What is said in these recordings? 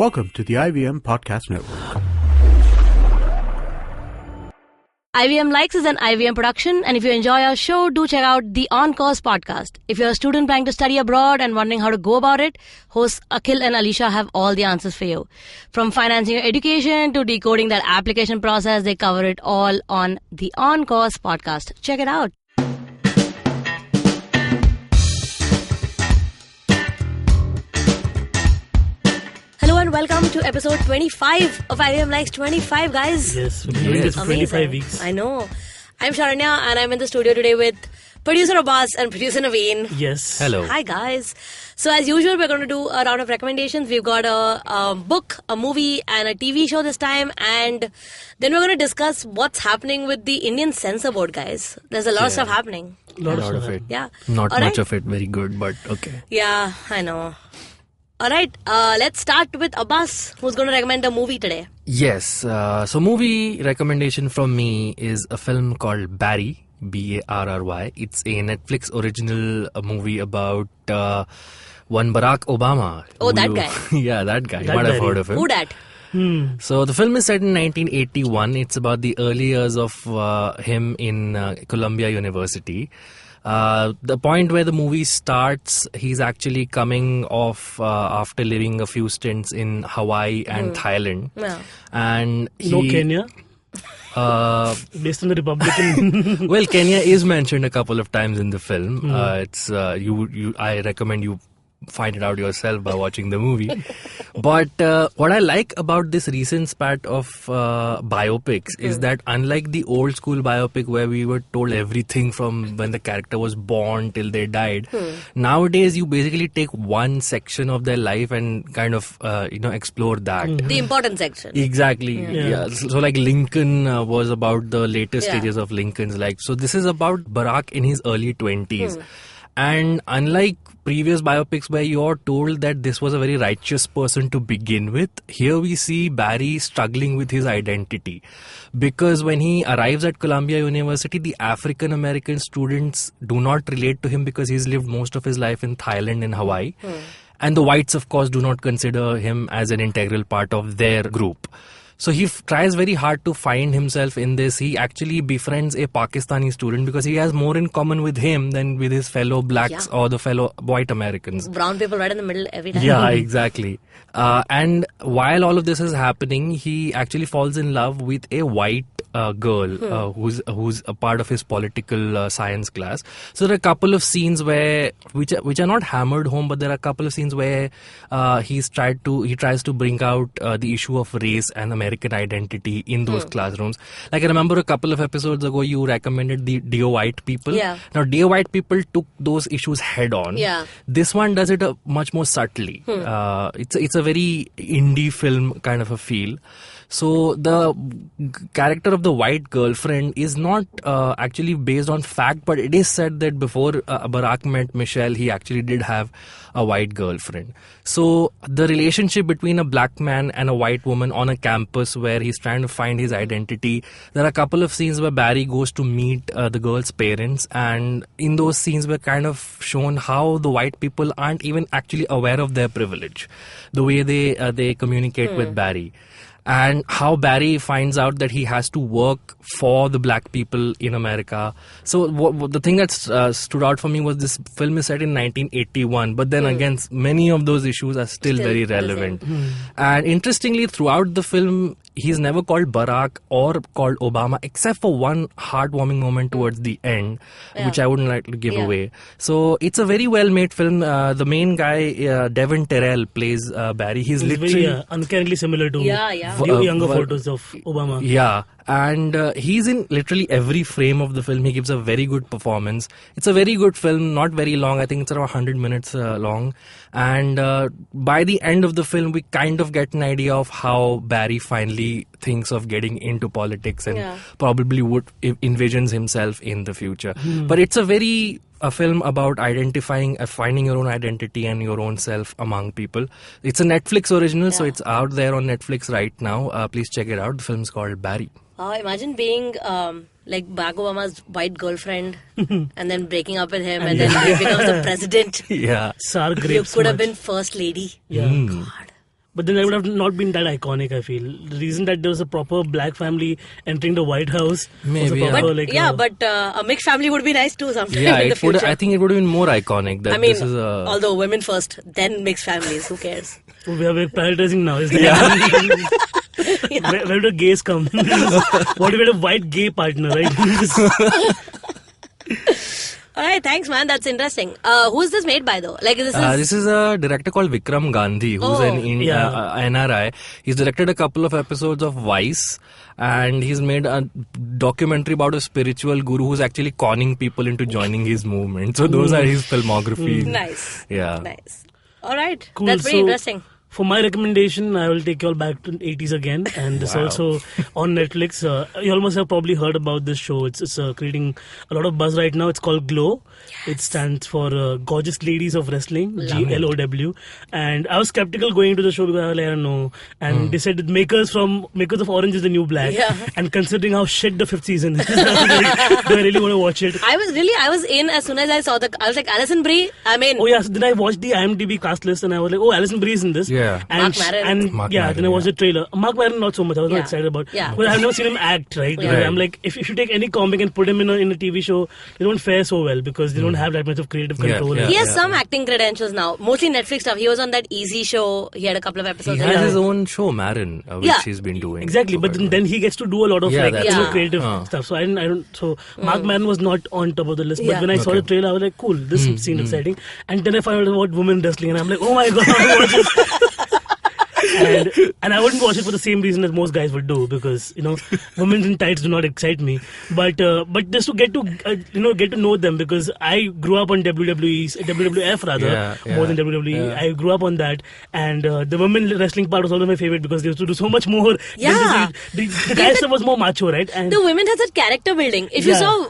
Welcome to the IVM Podcast Network. IVM Likes is an IVM production, and if you enjoy our show, do check out the On Course podcast. If you're a student planning to study abroad and wondering how to go about it, hosts Akhil and Alisha have all the answers for you. From financing your education to decoding that application process, they cover it all on the On Course podcast. Check it out. Hello and welcome to episode 25 of IVM Likes 25, guys. Yes, we've been doing this for 25 weeks. I know. I'm Sharanya and I'm in the studio today with producer Abbas and producer Naveen. Yes. Hello. Hi, guys. So as usual, we're going to do a round of recommendations. We've got a book, a movie and a TV show this time. And then we're going to discuss what's happening with the Indian Censor Board, guys. There's a lot of stuff happening. A lot of of it. Yeah. Not All much right. of it very good, but okay. Yeah, I know. All right, let's start with Abbas, who's going to recommend a movie today. Yes, so movie recommendation from me is a film called Barry, Barry. It's a Netflix original movie about one Barack Obama. Oh, that guy. Yeah, that guy. You That might have Barry. heard of him. Who dat? So the film is set in 1981. It's about the early years of him in Columbia University. The point where the movie starts, he's actually coming off after living a few stints in Hawaii and Thailand. Yeah. And No Kenya, based on the Republican. Well, Kenya is mentioned a couple of times in the film. I recommend you find it out yourself by watching the movie. But what I like about this recent spat of biopics is that unlike the old school biopic where we were told everything from when the character was born till they died, nowadays you basically take one section of their life and kind of explore that. The important section. Exactly. Yeah. So like Lincoln was about the later Yeah. stages of Lincoln's life. So this is about Barack in his early 20s. And unlike previous biopics where you're told that this was a very righteous person to begin with, here we see Barry struggling with his identity. Because when he arrives at Columbia University, the African American students do not relate to him because he's lived most of his life in Thailand and Hawaii. And the whites, of course, do not consider him as an integral part of their group. So he tries very hard to find himself in this. He actually befriends a Pakistani student because he has more in common with him than with his fellow blacks or the fellow white Americans. Brown people right in the middle every time. Yeah, exactly. And while all of this is happening, he actually falls in love with a white girl who's a part of his political science class. So there are a couple of scenes where which are not hammered home, but there are a couple of scenes where he tries to bring out the issue of race and American identity in those classrooms. Like I remember a couple of episodes ago, you recommended the Dear White People. Yeah. Now, Dear White People took those issues head on. Yeah. This one does it much more subtly. It's a very indie film kind of a feel. So the character of the white girlfriend is not actually based on fact, but it is said that before Barack met Michelle, he actually did have a white girlfriend. So the relationship between a black man and a white woman on a campus where he's trying to find his identity, there are a couple of scenes where Barry goes to meet the girl's parents, and in those scenes we're kind of shown how the white people aren't even actually aware of their privilege, the way they communicate with Barry. And how Barry finds out that he has to work for the black people in America. So the thing that stood out for me was this film is set in 1981, but then again, many of those issues are still very the same. relevant. And interestingly, throughout the film, he's never called Barack or called Obama, except for one heartwarming moment towards the end, which I wouldn't like to give away. So it's a very well-made film. The main guy, Devin Terrell, plays Barry. He's literally... very uncannily similar to Yeah. the younger photos of Obama. Yeah, and he's in literally every frame of the film. He gives a very good performance. It's a very good film, not very long. I think it's around 100 minutes long. And by the end of the film, we kind of get an idea of how Barry finally thinks of getting into politics and probably would envisions himself in the future. But it's a film about identifying, finding your own identity and your own self among people. It's a Netflix original, so it's out there on Netflix right now. Please check it out. The film's called Barry. Imagine being like Barack Obama's white girlfriend and then breaking up with him and then he becomes the president. Yeah. Sour You grapes. could have been first lady. Yeah. God. But then that would have not been that iconic, I feel. The reason that there was a proper black family entering the White House was Maybe, a yeah. proper, But a mixed family would be nice too sometime Yeah, in the it would. future. I think it would have been more iconic. That I mean, this is a. although women first, then mixed families, who cares? we are prioritizing now. Is that where do gays come? What if we had a white gay partner, right? Alright, thanks man, that's interesting. Who is this made by though? Like This is a director called Vikram Gandhi, who's an NRI. He's directed a couple of episodes of Vice, and he's made a documentary about a spiritual guru who's actually conning people into joining his movement. So those are his filmography. Nice. Yeah. Nice. Alright, Cool. that's very interesting. For my recommendation, I will take you all back to the 80s again, and it's also on Netflix. You almost have probably heard about this show. It's creating a lot of buzz right now. It's called Glow. It stands for Gorgeous Ladies of Wrestling, GLOW. And I was skeptical going into the show because I was like, I don't know. And they said the makers of Orange is the New Black. Yeah. And considering how shit the 5th season is, I really want to watch it. I was in as soon as I saw I was like, Alison Brie, I mean... Oh yeah, so then I watched the IMDb cast list and I was like, oh, Alison Brie is in this. Yeah. Mark Maron. Then I watched the trailer. Mark Maron not so much. I was not excited about. Yeah. Well, I've never seen him act, right? Yeah. I'm like, if you take any comic and put him in a TV show, they don't fare so well because they don't have that much of creative control. He has some acting credentials now. Mostly Netflix stuff. He was on that Easy show. He had a couple of episodes. He has his own show, Marin, which he's been doing. Exactly, but then he gets to do a lot of creative stuff. So I don't. So Mark Maron was not on top of the list. But when I saw the trailer, I was like, cool, this seemed exciting. And then I found out about women wrestling, and I'm like, oh my god, I want to watch this. And I wouldn't watch it for the same reason as most guys would do, because women in tights do not excite me. But just to get to know them, because I grew up on WWF rather more than WWE. Yeah. I grew up on that, and the women wrestling part was always my favorite because they used to do so much more. Yeah. The guy stuff was more macho, right? And the women had such character building. If you saw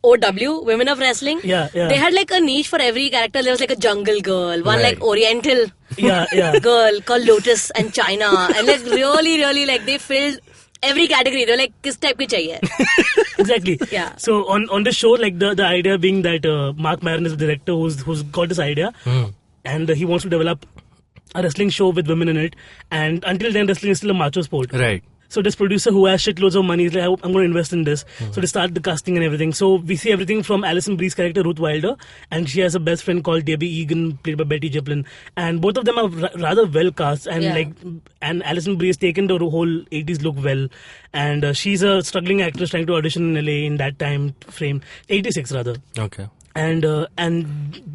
WOW, Women of Wrestling, they had like a niche for every character. There was like a jungle girl, one like Oriental girl called Lotus and China, and like really like they filled every category. They're like, "Kis type ki chahiye?" Exactly. Yeah. So on the show, like the idea being that Mark Maron is the director who's got this idea, and he wants to develop a wrestling show with women in it. And until then, wrestling is still a macho sport. Right. So this producer who has shitloads of money is like, I'm going to invest in this. So they start the casting and everything. So we see everything from Alison Brie's character, Ruth Wilder, and she has a best friend called Debbie Egan, played by Betty Joplin. And both of them are rather well cast. And and Alison Brie has taken the whole 80s look well. And she's a struggling actress trying to audition in LA in that time frame. 86 rather. Okay. And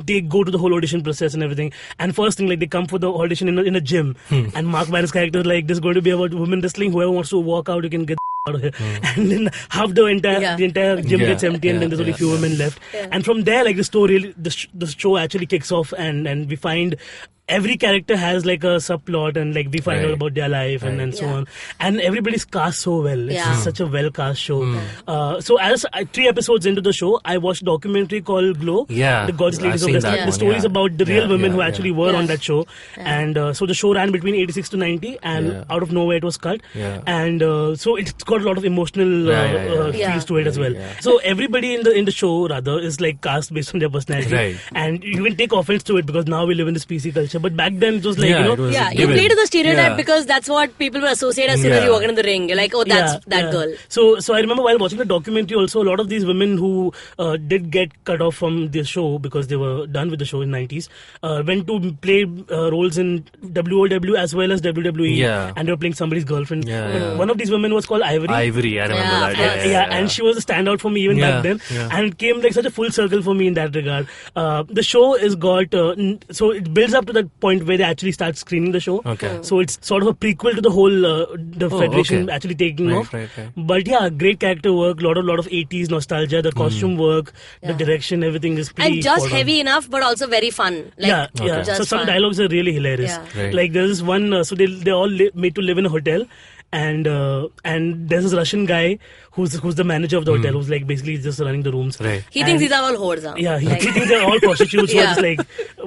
they go to the whole audition process and everything. And first thing, like, they come for the audition in a gym. And Mark Maron's character is like, this is going to be about women wrestling. Whoever wants to walk out, you can get out of here. And then half the entire gym gets empty, and then there's only few women left. And from there, like, the show actually kicks off, and we find every character has like a subplot, and like we find out about their life and so on. And everybody's cast so well. It's such a well cast show. So as 3 episodes into the show, I watched a documentary called Glow. The Gorgeous Ladies of Wrestling. The stories about the real women who actually were on that show. And so the show ran between 86 to 90, and out of nowhere it was cut. And so it's got a lot of emotional feels to it as well. So everybody in the show rather is like cast based on their personality. And you can take offense to it because now we live in this PC culture. But back then it was like, you play to the stereotype because that's what people will associate as soon as you walk into the ring. You're like, oh, that's that girl. So I remember while watching the documentary also, a lot of these women who did get cut off from the show because they were done with the show in 90s, went to play roles in WOW as well as WWE, and they were playing somebody's girlfriend. But one of these women was called Ivory. Ivory, I remember that. And she was a standout for me even back then, and it came like such a full circle for me in that regard. The show is got so it builds up to that point where they actually start screening the show. So it's sort of a prequel to the whole the Federation actually taking off. But great character work, lot of 80s nostalgia, the costume work, the direction, everything is pretty and just heavy enough but also very fun. Like, So some dialogues are really hilarious. Like there's this one, so they all made to live in a hotel, and there's this Russian guy who's the manager of the hotel, who's like basically just running the rooms. Right. He thinks these are all whores. Huh? Yeah, he thinks they're all prostitutes who are Yeah. just like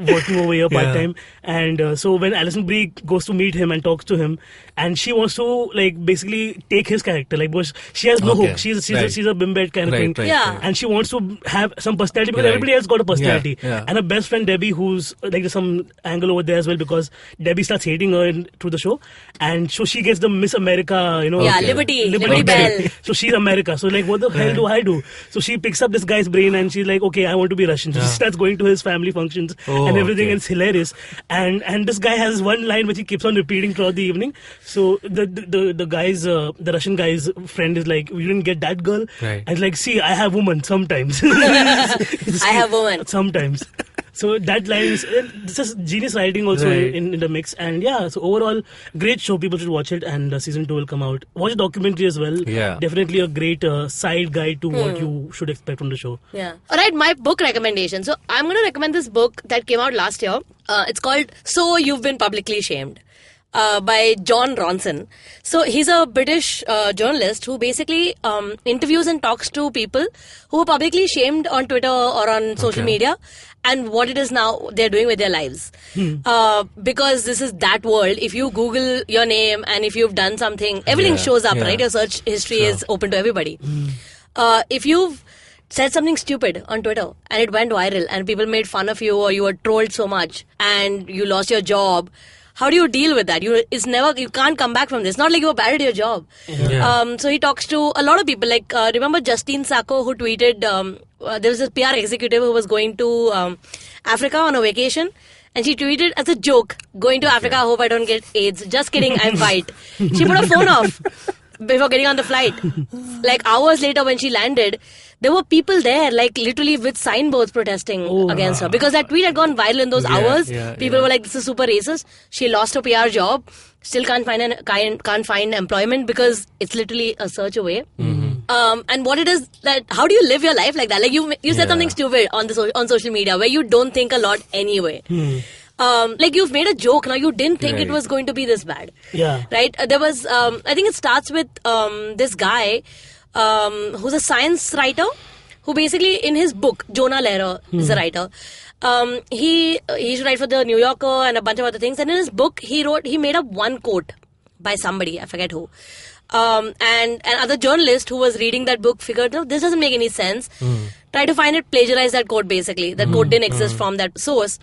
working over here part time. And so when Alison Brie goes to meet him and talks to him, and she wants to like basically take his character, like because she has no Okay. hook. She's Right. a bimbette kind of Right, thing. right, Yeah. right. And she wants to have some personality because Right. everybody else got a personality. Yeah. And her best friend Debbie, who's like there's some angle over there as well because Debbie starts hating her through the show, and so she gets the Miss America, you know. Yeah, Okay. Liberty Bell. So she's America. So like, what the hell do I do? So she picks up this guy's brain and she's like, okay, I want to be Russian. So she starts going to his family functions Oh, and everything. okay. And it's hilarious. And this guy has one line which he keeps on repeating throughout the evening. So the guy's the Russian guy's friend is like, you didn't get that girl. Right. And it's like, see, I have woman sometimes. I have woman. Sometimes. So that line is this is genius writing also Right. in the mix. And yeah, so overall great show. People should watch it, and season 2 will come out. Watch the documentary as well. Yeah. Definitely a great side guide to what you should expect from the show. Yeah. All right, my book recommendation. So I'm going to recommend this book that came out last year. It's called So You've Been Publicly Shamed. By John Ronson. So he's a British journalist who basically interviews and talks to people who are publicly shamed on Twitter or on social Okay. media and what it is now they're doing with their lives. Because this is that world. If you Google your name and if you've done something, everything Yeah, shows up, yeah. right? Your search history is open to everybody. If you've said something stupid on Twitter and it went viral and people made fun of you or you were trolled so much and you lost your job, how do you deal with that? You can't come back from this. Not like you were bad at your job. Yeah. So he talks to a lot of people. Like remember Justine Sacco who tweeted there was a PR executive who was going to Africa on a vacation. And she tweeted as a joke, going to Africa, I hope I don't get AIDS. Just kidding, I'm white. She put her phone off before getting on the flight. Like hours later when she landed, there were people there, like literally with signboards protesting against her. Because that tweet had gone viral in those hours. People were like, this is super racist. She lost her PR job, still can't find employment because it's literally a search away. And what it is that, how do you live your life like that? Like you said something stupid on social media where you don't think a lot anyway. Like you've made a joke now, you didn't think it was going to be this bad. Yeah. Right? There was, I think it starts with this guy who's a science writer who basically in his book, Jonah Lehrer is a writer. He used to write for the New Yorker and a bunch of other things. And in his book, he made up one quote by somebody, I forget who. And another journalist who was reading that book figured, no, this doesn't make any sense. Try to find it, plagiarize that quote basically. That quote didn't exist from that source.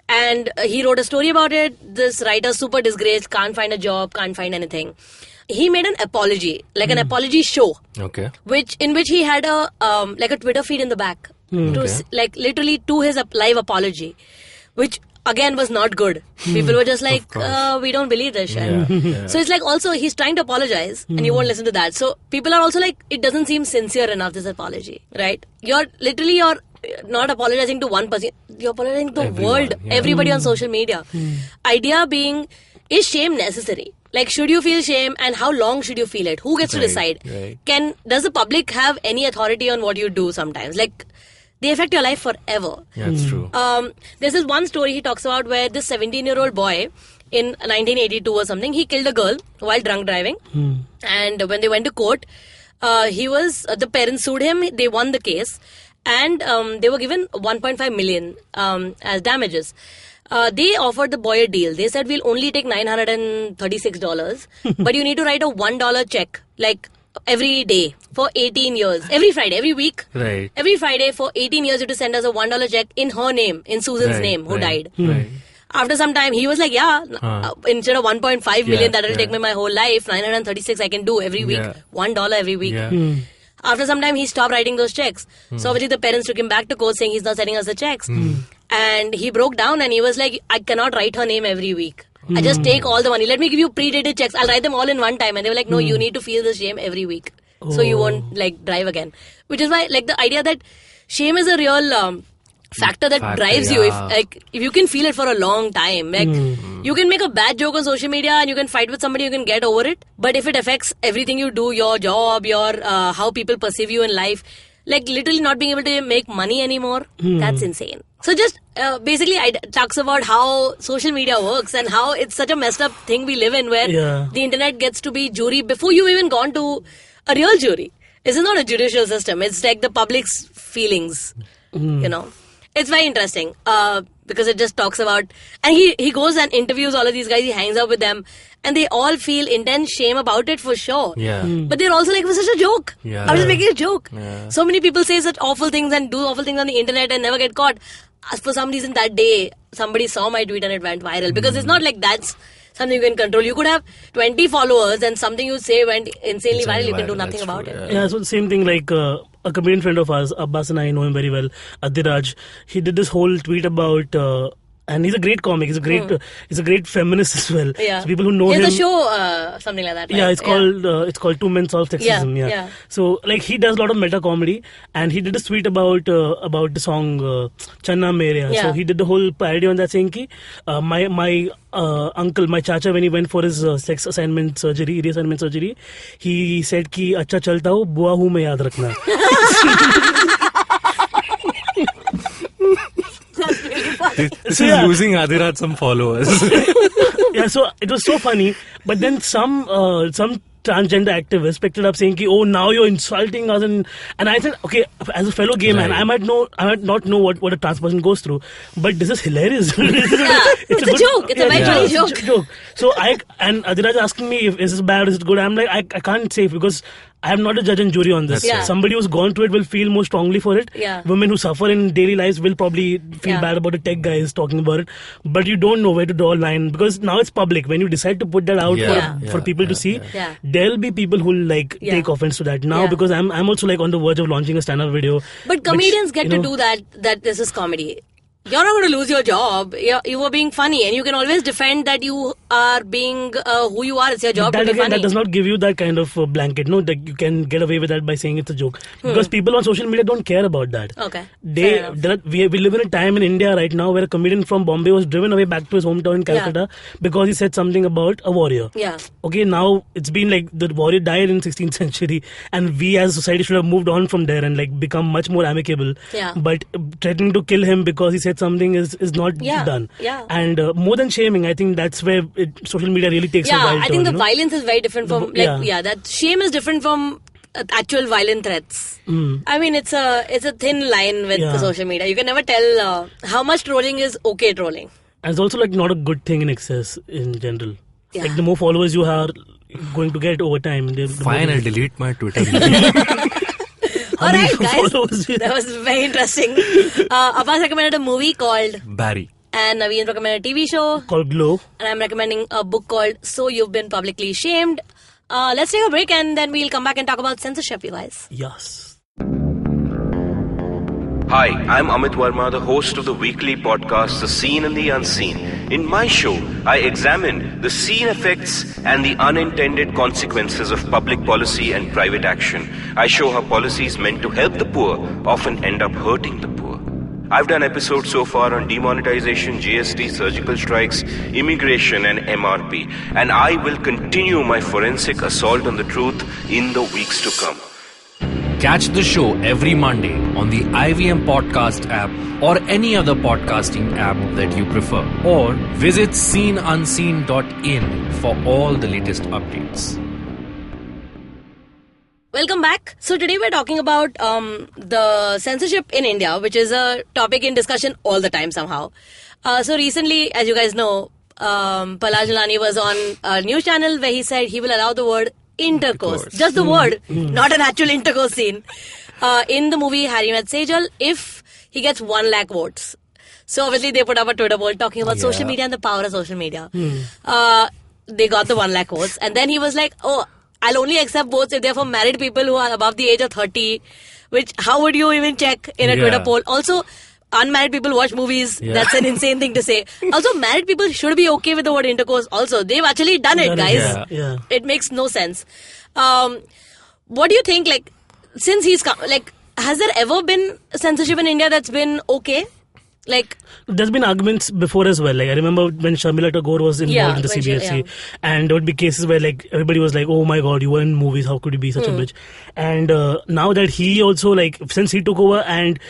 And he wrote a story about it. This writer, super disgraced, can't find a job, can't find anything. He made an apology, like an apology show. Okay. In which he had a like a Twitter feed in the back, like literally to his live apology, which again was not good. People were just like, we don't believe this shit. Yeah. So it's like also he's trying to apologize and you won't listen to that. So people are also like, it doesn't seem sincere enough, this apology, right? You're not apologizing to one person, you're apologizing to the Everyone, world, yeah. everybody on social media. Idea being, is shame necessary? Like, should you feel shame and how long should you feel it? Who gets to Right, decide? right. Does the public have any authority on what you do sometimes? Like, they affect your life forever. Yeah, it's true. There's this one story he talks about where this 17-year-old boy in 1982 or something, he killed a girl while drunk driving. And when they went to court, the parents sued him, they won the case. And they were given 1.5 million as damages. They offered the boy a deal. They said, we'll only take $936, but you need to write a $1 check, like every day for 18 years. Every Friday, every week. Right. Every Friday for 18 years you have to send us a $1 check in her name, in Susan's name, who died. Right. After some time, he was like, instead of 1.5 million that will take me my whole life, 936 I can do every week, Yeah. $1 every week. Yeah. After some time, he stopped writing those checks. So obviously the parents took him back to court saying he's not sending us the checks. And he broke down and he was like, I cannot write her name every week. I just take all the money. Let me give you pre-dated checks. I'll write them all in one time. And they were like, no, you need to feel the shame every week. So you won't like drive again. Which is why like the idea that shame is a real factor that drives you. If you can feel it for a long time, like you can make a bad joke on social media and you can fight with somebody, you can get over it. But if it affects everything you do, your job, your how people perceive you in life, like literally not being able to make money anymore, that's insane. So just basically, talks about how social media works and how it's such a messed up thing we live in, where the internet gets to be jury before you've even gone to a real jury. This is not a judicial system. It's like the public's feelings. You know, it's very interesting because it just talks about, and he goes and interviews all of these guys. He hangs out with them, and they all feel intense shame about it for sure. Yeah. But they're also like, it was such a joke. Yeah. I was just making a joke. Yeah. So many people say such awful things and do awful things on the internet and never get caught. For some reason that day, somebody saw my tweet and it went viral. Because it's not like that's something you can control. You could have 20 followers and something you say went insanely viral. You can do nothing about it. Yeah, so the same thing like a comedian friend of ours, Abbas, and I know him very well, Adiraj. He did this whole tweet about... and he's a great comic. He's a great feminist as well. Yeah. So people who know him. He has a show, something like that. Right? Yeah, it's called Two Men Solve Sexism. Yeah. So like he does a lot of meta comedy, and he did a tweet about the song Channa Mere. So he did the whole parody on that, saying ki my uncle, my chacha, when he went for his sex reassignment surgery, he said ki acha chalta ho, bua hu mein yaad rakhna. This is losing Adiraj some followers. Yeah, so it was so funny. But then some transgender activists picked it up saying, "Oh, now you're insulting us," and I said, okay, as a fellow gay man, I might not know what a trans person goes through, but this is hilarious. It's a joke. It's a very funny joke. So and Adiraj asking me if is this bad, is it good? I'm like, I can't say because I am not a judge and jury on this. Yeah. Somebody who's gone through it will feel more strongly for it. Yeah. Women who suffer in daily lives will probably feel bad about the tech guys talking about it. But you don't know where to draw a line because now it's public. When you decide to put that out for people to see, there'll be people who'll take offense to that now because I'm also like on the verge of launching a stand-up video. But comedians get to do that this is comedy. You're not going to lose your job. You were being funny, and you can always defend that you are being who you are. It's your job to be funny. That does not give you that kind of blanket. No, that you can get away with that by saying it's a joke. Because people on social media don't care about that. Okay. We live in a time in India right now where a comedian from Bombay was driven away back to his hometown in Calcutta because he said something about a warrior. Yeah. Okay, now it's been like the warrior died in 16th century, and we as a society should have moved on from there and like become much more amicable. Yeah. But threatening to kill him because he said something is not done. Yeah. And more than shaming, I think that's where social media really takes a wild turn. I think the violence is very different from that shame is different from actual violent threats. I mean, it's a thin line with the social media. You can never tell how much trolling is okay trolling. And it's also like not a good thing in excess in general. Yeah. Like the more followers you are going to get over time. Fine, I'll delete my Twitter. Alright guys, that was very interesting. Abbas recommended a movie called Barry. And Naveen recommended a TV show called Glow. And I'm recommending a book called So You've Been Publicly Shamed. Let's take a break and then we'll come back and talk about censorship, you guys. Yes. Hi, I'm Amit Verma, the host of the weekly podcast The Seen and the Unseen. In my show, I examine the seen effects and the unintended consequences of public policy and private action. I show how policies meant to help the poor often end up hurting the poor. I've done episodes so far on demonetization, GST, surgical strikes, immigration and MRP. And I will continue my forensic assault on the truth in the weeks to come. Catch the show every Monday on the IVM Podcast app or any other podcasting app that you prefer. Or visit seenunseen.in for all the latest updates. Welcome back. So today we're talking about the censorship in India, which is a topic in discussion all the time somehow. So recently, as you guys know, Palaj Jalani was on a news channel where he said he will allow the word intercourse. Just the word, not an actual intercourse scene. In the movie Harry Met Sejal, if he gets 1 lakh votes. So obviously they put up a Twitter poll talking about social media and the power of social media. They got the 1 lakh votes. And then he was like, oh, I'll only accept votes if they're from married people who are above the age of 30. Which, how would you even check in a Twitter poll? Also, unmarried people watch movies. That's an insane thing to say. Also, married people should be okay with the word intercourse also. They've actually done it, guys. Yeah. It makes no sense. What do you think, like, since he's come, like, has there ever been censorship in India that's been okay? Like, there's been arguments before as well. Like I remember when Sharmila Tagore was involved in the CBFC, and there would be cases where like everybody was like, "Oh my God, you were in movies. How could you be such a bitch?" And now that he also like since he took over, and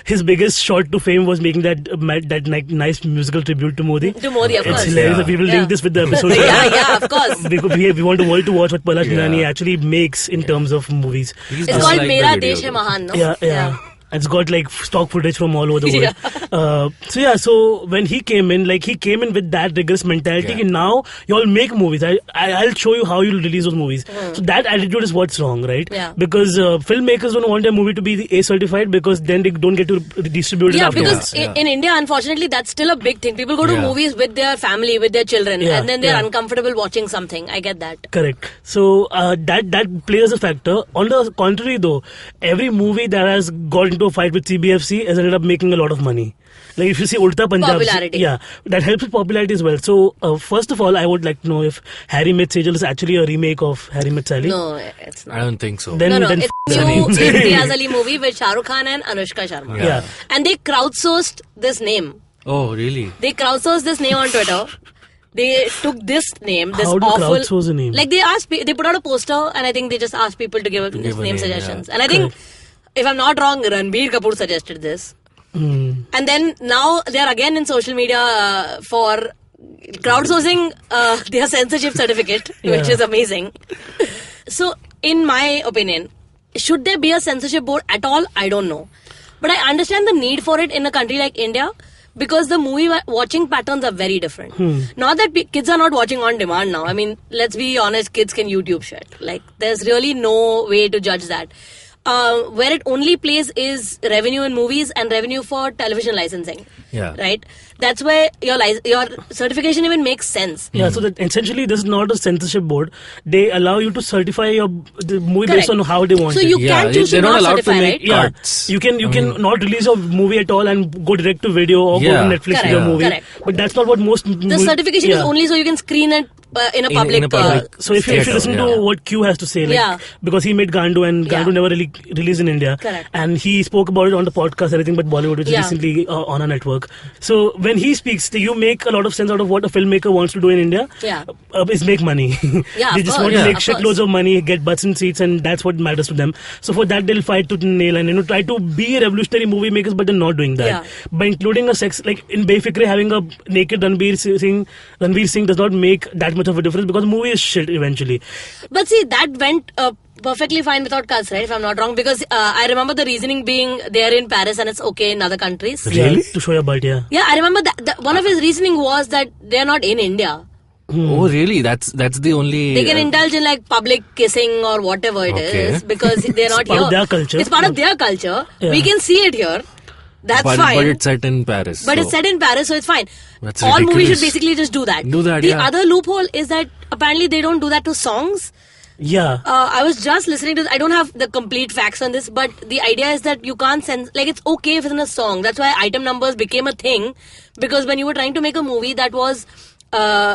his biggest shot to fame was making that nice musical tribute to Modi. To Modi, of course. It's hilarious that people link this with the episode. yeah, of course. We want the world to watch what Palak Nirani actually makes in terms of movies. He's It's just called like Mera the video. Desh Hai Mahan, no? Yeah. It's got like stock footage from all over the world. So when he came in with that rigorous mentality. And now you all make movies. I'll show you how you'll release those movies. So that attitude is what's wrong, right? Yeah. Because filmmakers don't want their movie to be A certified because then they don't get to distribute it afterwards. Because in India, unfortunately, that's still a big thing. People go to movies with their family, with their children, and then they're uncomfortable watching something. I get that. Correct. So that plays a factor. On the contrary, though, every movie that has got into a fight with CBFC has ended up making a lot of money. Like if you see Ulta Punjab, Popularity. that helps with popularity as well. So first of all, I would like to know if Harry Met Sejal is actually a remake of Harry Met Sally. No, it's not. I don't think so. Then, No, then it's the new name. Imtiaz Ali movie with Shah Rukh Khan and Anushka Sharma. Yeah. And they crowdsourced this name. Oh, really? They crowdsourced this name on Twitter. They took this name, this How do awful. crowdsource a name? Like they put out a poster, and I think they just asked people to give give a name name, suggestions. And I think, if I'm not wrong, Ranbir Kapoor suggested this. And then now they are again in social media for crowdsourcing their censorship certificate, which is amazing. So, in my opinion, should there be a censorship board at all? I don't know. But I understand the need for it in a country like India because the movie watching patterns are very different. Not that kids are not watching on demand now. I mean, let's be honest, kids can YouTube shit. Like, there's really no way to judge that. Where it only plays is revenue in movies and revenue for television licensing. Yeah. Right? That's where your certification even makes sense. Yeah, so that essentially this is not a censorship board. They allow you to certify the movie based Correct. on how they want So it. you can choose to they're not not allowed to certify, make right? cuts. You can not release a movie at all and go direct to video or go to Netflix Correct. with your movie. Correct. But that's not what most The certification is only so you can screen it in a public. in a public So if you listen to what Q has to say, like, because he made Gandu and Gandu never really released in India. Correct. And he spoke about it on the podcast, everything but Bollywood, which is recently on our network. So when he speaks, you make a lot of sense out of what a filmmaker wants to do in India. Is make money. Yeah, They of just course. want to Yeah, make of shitloads course. of money, get butts and seats, and that's what matters to them. So for that, they'll fight to the nail and try to be revolutionary movie makers, but they're not doing that. Yeah. By including a sex, like in Befikre, having a naked Ranveer Singh does not make that much of a difference because the movie is shit eventually. But see, that went perfectly fine without cuts, right? If I'm not wrong, because I remember the reasoning being they're in Paris and it's okay in other countries. Yeah, to show your butt, yeah. Yeah, I remember that one of his reasoning was that they're not in India. Oh, really? That's the only. They can indulge in like public kissing or whatever it is because they're not part here. of their culture. It's part of their culture. Yeah. We can see it here. That's but, fine. But it's set in Paris. But so. it's set in Paris, so it's fine. That's All movies ridiculous. should basically just do that. Do that, The yeah. other loophole is that apparently they don't do that to songs. Yeah. I was just listening to this. I don't have the complete facts on this, but the idea is that you can't sense, like, it's okay if it's in a song. That's why item numbers became a thing, because when you were trying to make a movie that was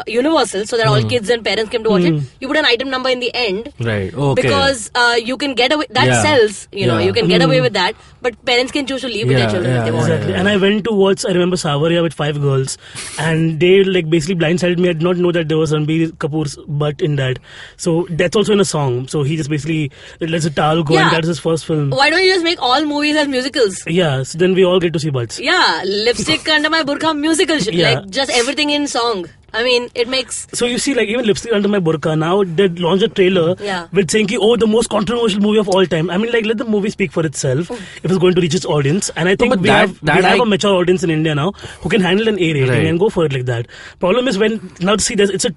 universal, so that all kids and parents came to watch it, you put an item number in the end. Right. Okay. Because you can get away, that Yeah. sells, you know, Yeah. you can get away with that, but parents can choose to leave with their Yeah, children if they yeah, want. Exactly. And I went to watch, I remember Savaria with 5 girls, and they like basically blindsided me. I did not know that there was Ranbir Kapoor's butt in that. So that's also in a song. So he just basically lets a towel go, and Yeah. that's his first film. Why don't you just make all movies as musicals? Yeah, so then we all get to see butts. Yeah, lipstick under my burqa musical shit. Yeah. Like just everything in song. I mean, it makes. So you see, like even Lipstick Under My Burqa, now they launched a trailer Yeah. with saying, the most controversial movie of all time. I mean, like let the movie speak for itself if it's going to reach its audience. And I think but we that- have that a I- mature audience in India now who can handle an A rating Right. and go for it like that. Problem is it's a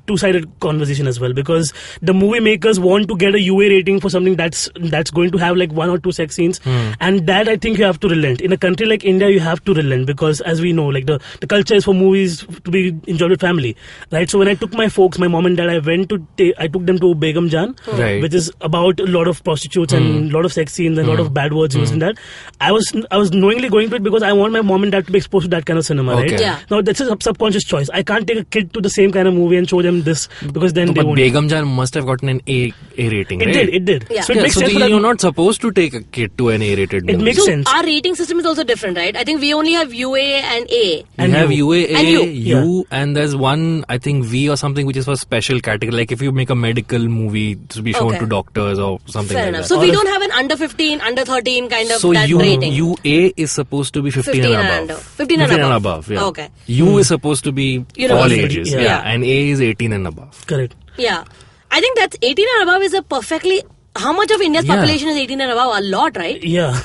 two-sided conversation as well, because the movie makers want to get a UA rating for something that's going to have like 1 or 2 sex scenes, and that I think you have to relent. In a country like India, you have to relent, because as we know, like the culture is for movies to be enjoyed with family family, right? So when I took my folks, my mom and dad, I took them to Begum Jan, Right. which is about a lot of prostitutes and a lot of sex scenes and a lot of bad words used in that. I was knowingly going to it because I want my mom and dad to be exposed to that kind of cinema, right? Okay. Yeah. Now that's a subconscious choice. I can't take a kid to the same kind of movie and show them this because then they But won't. Begum Jan must have gotten an A rating, right? It did. Yeah. So it makes so sense for that. you're not supposed to take a kid to an A-rated movie. It makes So sense. our rating system is also different, right? I think we only have UA and A. You And have you. UAA, And you. U, and there's one, I think, V or something, which is for special category. Like if you make a medical movie to be shown Okay. to doctors or something Fair like enough. that. So Or we if- don't have an under 15, under 13 kind of So that rating. UA is supposed to be 15 and above. 15 and above. yeah. Okay. U is supposed to be all University. ages. Yeah. Yeah. And A is 18 and above. Correct. Yeah. I think that's 18 and above is a perfectly... How much of India's Yeah. population is 18 and above? A lot, right? Yeah.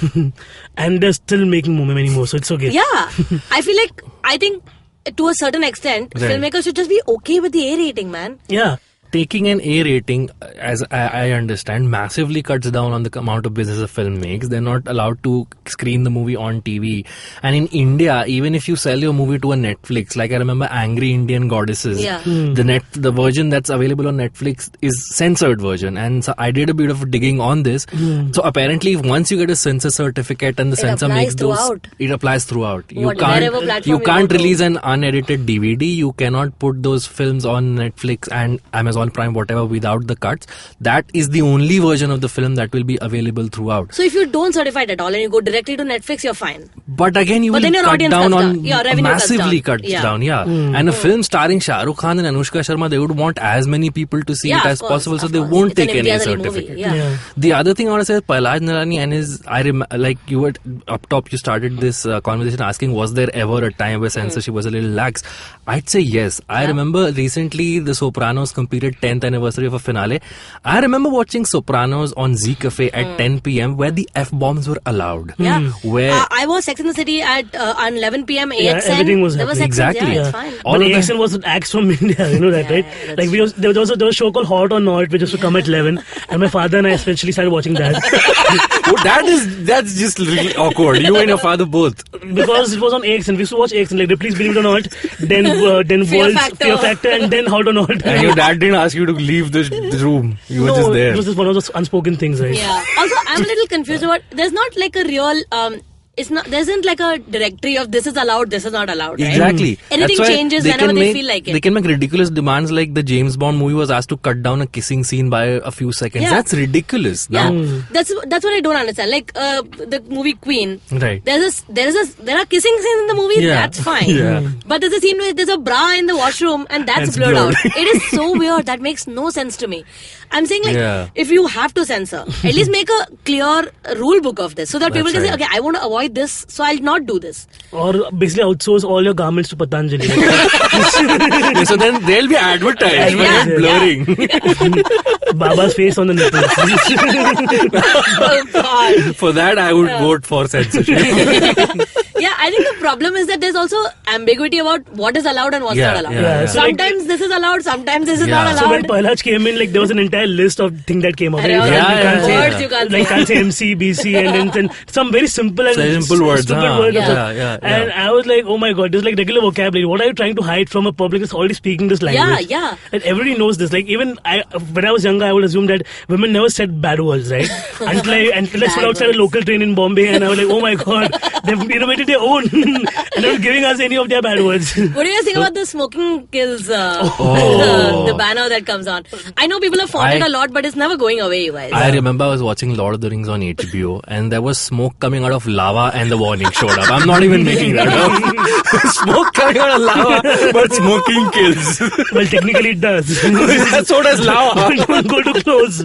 And they're still making many more, so it's okay. Yeah. I feel like, I think to a certain extent, Right. filmmakers should just be okay with the A rating, man. Yeah. Taking an A rating, as I understand, massively cuts down on the amount of business a film makes. They're not allowed to screen the movie on TV. And in India, even if you sell your movie to a Netflix, like I remember Angry Indian Goddesses, Yeah. the version that's available on Netflix is censored version. And so I did a bit of digging on this. So apparently, once you get a censor certificate and the censor applies makes those, throughout. it applies throughout. Whatever platform you go can't to. release an unedited DVD. You cannot put those films on Netflix and Amazon Prime, whatever, without the cuts. That is the only version of the film that will be available throughout. So if you don't certify it at all and you go directly to Netflix, you're fine. But again, you But then will your cut audience down cuts on down. Yeah, revenue cuts massively down. cuts Yeah. down. Yeah, and a film starring Shah Rukh Khan and Anushka Sharma, they would want as many people to see Yeah, it of as course, possible, so of they course. won't It's an take any Imtiaz Ali movie, certificate. yeah. The other thing I want to say is Prahlad Nalani and his, like you were up top, you started this conversation asking, was there ever a time where censorship was a little lax? I'd say yes. I remember recently The Sopranos completed 10th anniversary of a finale. I remember watching Sopranos on Z Cafe at 10 p.m. where the F-bombs were allowed. Yeah. Where I was Sex in the City at on 11 p.m. Yeah, AXN. everything was There was happening. Sex Exactly. Yeah, Yeah. it's fine. All But of AXN was acts from India, you know that, right? that's Like there was a show called Hot or Not, which used to come at 11, and my father and I especially started watching that oh, that's just really awkward. You and your father both. because it was on AXN. We used to watch AXN, like Please Believe It or Not, then Fear World's Factor. Fear Factor, and then Hot or Not. And your dad didn't ask you to leave the room. You were No, just there. it was just one of those unspoken things, right? Yeah. Also, I'm a little confused about. There's not like a real. It's not. There isn't like a directory of this is allowed, this is not allowed. Right? Exactly. Anything That's why changes they whenever can they make- feel like it. They can make ridiculous demands, like the James Bond movie was asked to cut down a kissing scene by a few seconds. Yeah. That's ridiculous. Yeah, Now, that's what I don't understand. Like the movie Queen. Right. There are kissing scenes in the movie. Yeah. That's fine. Yeah. But there's a scene where there's a bra in the washroom and that's It's blurred blurred. out. It is so weird. That makes no sense to me. I'm saying like Yeah. if you have to censor, at least make a clear rule book of this so that people That's can say, right. okay, I want to avoid this, so I'll not do this. Or basically outsource all your garments to Patanjali. Yeah, so then they'll be advertised Yeah. for blurring. Baba's face on the nipples. Oh God. For that, I would vote for censorship. Yeah, I think the problem is that there's also ambiguity about what is allowed and what's Yeah, not allowed. yeah, yeah. So, like- Sometimes this is allowed, sometimes this is Yeah. not allowed. So when Pahlaj came in, like there was an entire list of things that came up. I Right? know, You Yeah, can't yeah, say, words you can't like say. can't say MC, BC, and then some very simple and Simple words, stupid huh? words. Yeah. Yeah. And I was like, oh my god, this is like regular vocabulary. What are you trying to hide from a public that's already speaking this language? Yeah. And everybody knows this. Like even when I was younger, I would assume that women never said bad words, right? until I stood outside a local train in Bombay, and I was like, oh my god, they've innovated their own, and not giving us any of their bad words. What do you guys think about the smoking kills, the banner that comes on? I know people have fought it a lot, but it's never going away, you guys. I remember I was watching Lord of the Rings on HBO and there was smoke coming out of lava and the warning showed up. I'm not even making that up. Smoke coming out of lava, but smoking kills. Well, technically it does. So does lava. Don't go too close.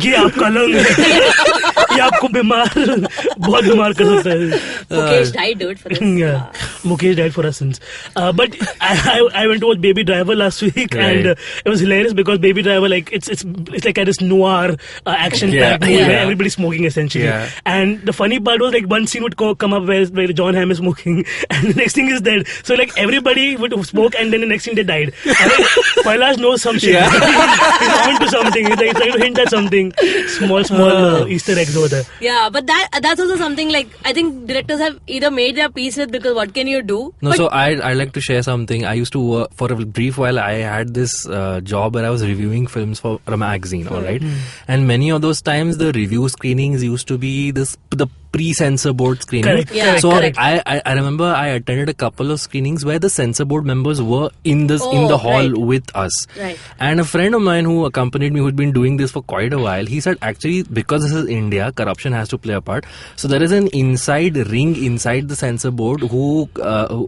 ये आपका lung ये आपको बहुत बीमार कर सकता है. Mukesh died, dude, for this. Yeah, Mukesh died for our sins. But I went to watch Baby Driver last week, Right. and it was hilarious because Baby Driver, like it's like this noir action packed movie Yeah. where everybody's smoking essentially. Yeah. And the funny part was like one scene would come up where John Hamm is smoking, and the next thing is dead. So like everybody would smoke, and then the next thing they died. And like, Pahlaj knows some shit. Yeah. He's on to something. He's like trying to hint at something. Small Easter likes over there. Yeah, but that's also something like I think directors have either made their peace with, because what can you do? No, But so I like to share something. I used to work for a brief while. I had this job where I was reviewing films for a magazine, all right? And many of those times the review screenings used to be the pre-censor board screening. Correct, Yeah, correct, So correct. I remember I attended a couple of screenings where the censor board members were in the hall right. with us. Right. And a friend of mine who accompanied me, who'd been doing this for quite a while, he said actually because this is India, corruption has to play a part. So there is an inside ring inside the censor board who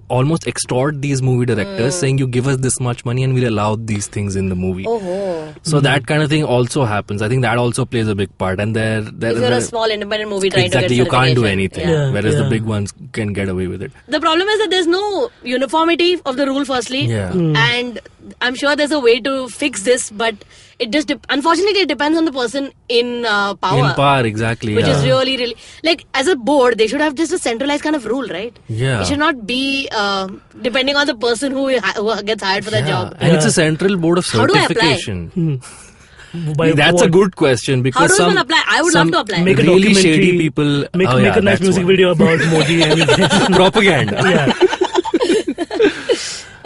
almost extort these movie directors, saying you give us this much money and we'll allow these things in the movie. Oh. So that kind of thing also happens. I think that also plays a big part. And there If you're a small independent movie trying exactly, to you get can't do certification. anything. Yeah. Whereas the Yeah. big ones can get away with it. The problem is that there's no uniformity of the rule, firstly. Yeah. And I'm sure there's a way to fix this, but it just unfortunately it depends on the person in power. In power, exactly. Which yeah. is really like as a board, they should have just a centralized kind of rule, right? Yeah. It should not be depending on the person who gets hired for that job. And it's a central board of How do I apply? certification. By That's what? a good question because How does some one apply? I would love to apply. Make a really documentary, shady people Make oh, a yeah, nice that's music one. video about Modi and propaganda. yeah.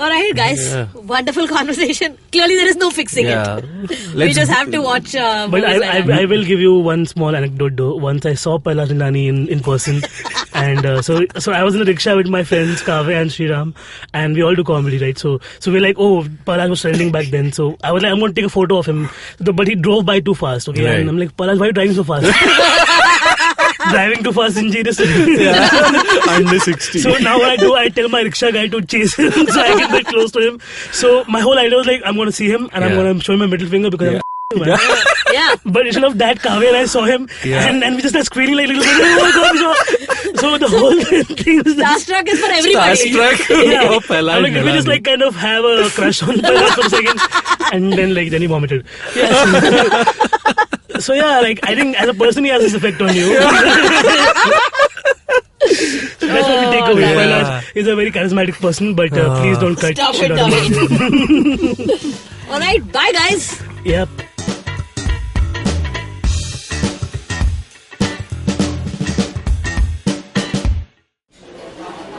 All right, guys. Yeah. Wonderful conversation. Clearly, there is no fixing Yeah. it. We Let's- just have to watch. But movies like that. I will give you one small anecdote though. Once I saw Palaj Nilani in person, and so I was in a rickshaw with my friends Kavya and Sriram, and we all do comedy, right? So we're like, oh, Palaj was trending back then. So I was like, I'm going to take a photo of him, but he drove by too fast. Okay, Right. and I'm like, Palaj, why are you driving so fast? Driving too fast, dangerous. Under 60. So now what I do, I tell my rickshaw guy to chase him so I can get close to him. So my whole idea was like, I'm going to see him and I'm Yeah. going to show him my middle finger because I'm man. Yeah. But instead of that, Kavya and I saw him Yeah. and we just started screaming like little kids. Oh my God. So the whole thing was just... Starstruck is for everybody. Starstruck. Yeah. Oh, Palaj I'm like, did we just Nilani. like kind of have a crush on Palaj for a second? And then he vomited. Yeah. So yeah, like I think as a person he has this effect on you. So that's what we take away. yeah. Palaj is a very charismatic person, but please don't cut Stop shit it, out of him. All right. Bye, guys. Yep.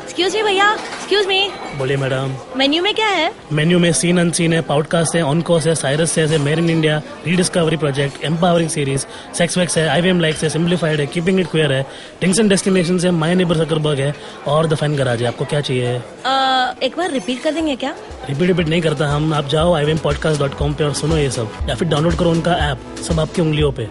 Excuse me, भैया. Excuse me. बोलिए madam. Menu में क्या है? Menu में seen unseen है, podcast है, on course है, Cyrus है, made in India, rediscovery project, empowering series, sex vex है, IVM लाइक्स है, सिंप्लीफाइड है, कीपिंग इट क्वियर है, थिंग्स एंड डेस्टिनेशंस है, माय नेबर जकरबर्ग है और द फन गराज है. आपको क्या चाहिए? एक बार रिपीट कर देंगे क्या? रिपीट नहीं करता हम. आप जाओ IVMpodcast.com पे और सुनो ये सब, या फिर डाउनलोड करो उनका ऐप. सब आपकी उंगलियों पे.